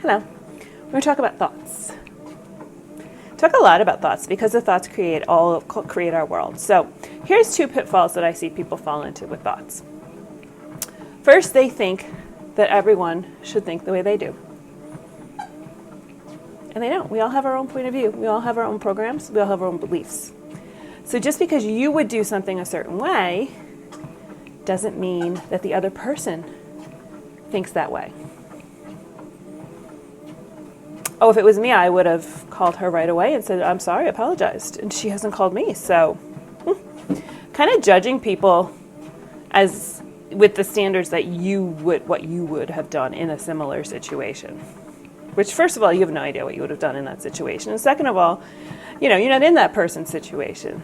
Hello. We're going to talk about thoughts. Talk a lot about thoughts because the thoughts create our world. So here's two pitfalls that I see people fall into with thoughts. First, they think that everyone should think the way they do. And they don't. We all have our own point of view. We all have our own programs. We all have our own beliefs. So just because you would do something a certain way doesn't mean that the other person thinks that way. Oh, if it was me, I would have called her right away and said, I'm sorry, apologized. And she hasn't called me. So kind of judging people as with the standards that what you would have done in a similar situation. Which, first of all, you have no idea what you would have done in that situation. And second of all, you're not in that person's situation.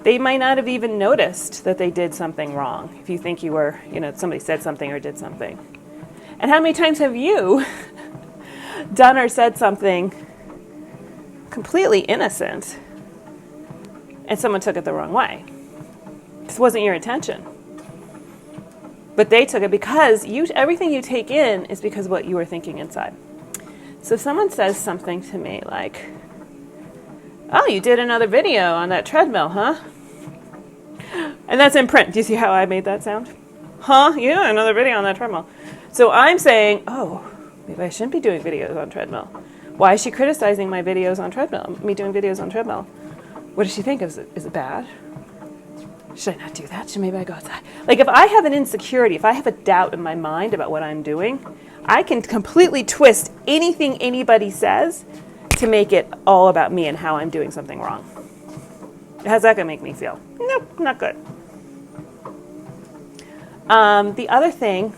They might not have even noticed that they did something wrong if you think you were, somebody said something or did something. And how many times have you done or said something completely innocent and someone took it the wrong way? This wasn't your intention. But they took it because everything you take in is because of what you were thinking inside. So if someone says something to me like, oh, you did another video on that treadmill, huh? And that's in print. Do you see how I made that sound? Huh? Yeah, another video on that treadmill. So I'm saying, oh, maybe I shouldn't be doing videos on treadmill. Why is she criticizing my videos on treadmill? Me doing videos on treadmill? What does she think? Is it bad? Should I not do that? Maybe I go outside. Like if I have an insecurity, if I have a doubt in my mind about what I'm doing, I can completely twist anything anybody says to make it all about me and how I'm doing something wrong. How's that going to make me feel? Nope, not good. The other thing,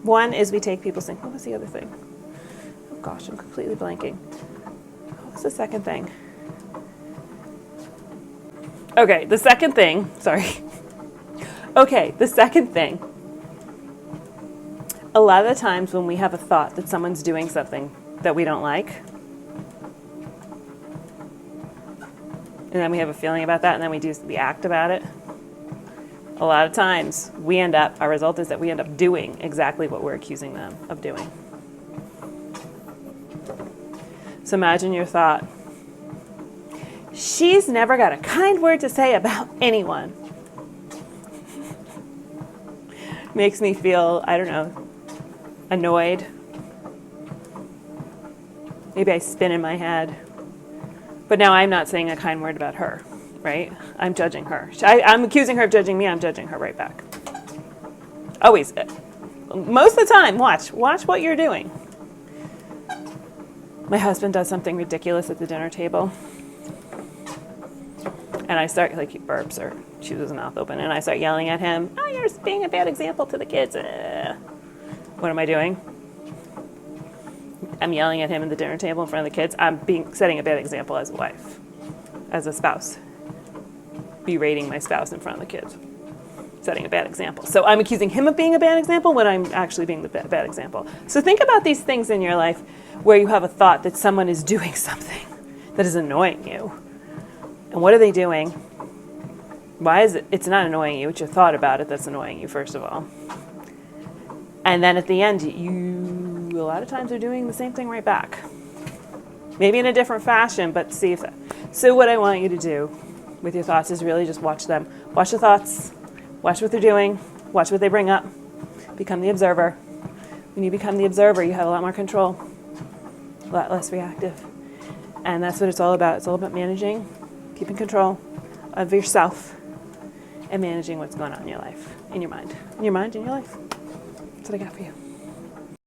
one is we take people's thing. What was the other thing? Oh gosh, I'm completely blanking. What was the second thing? Okay, the second thing, a lot of the times when we have a thought that someone's doing something that we don't like, and then we have a feeling about that, and then we act about it, a lot of times our result is that we end up doing exactly what we're accusing them of doing. So imagine your thought, she's never got a kind word to say about anyone. Makes me feel, annoyed. Maybe I spin in my head. But now I'm not saying a kind word about her, right? I'm judging her. I'm accusing her of judging me. I'm judging her right back. Always. Most of the time, watch what you're doing. My husband does something ridiculous at the dinner table. And I start, he burps or chews his mouth open, and I start yelling at him, oh, you're being a bad example to the kids. What am I doing? I'm yelling at him at the dinner table in front of the kids. I'm setting a bad example as a wife, as a spouse. Berating my spouse in front of the kids. Setting a bad example. So I'm accusing him of being a bad example when I'm actually being the bad example. So think about these things in your life where you have a thought that someone is doing something that is annoying you. And what are they doing? Why is it? It's not annoying you. It's your thought about it that's annoying you, first of all. And then at the end, you a lot of times are doing the same thing right back. Maybe in a different fashion, but see if that. So what I want you to do with your thoughts is really just watch them. Watch the thoughts. Watch what they're doing. Watch what they bring up. Become the observer. When you become the observer, you have a lot more control. A lot less reactive. And that's what it's all about. It's all about managing, keeping control of yourself, and managing what's going on in your life, in your mind. In your mind, in your life. That's what I got for you.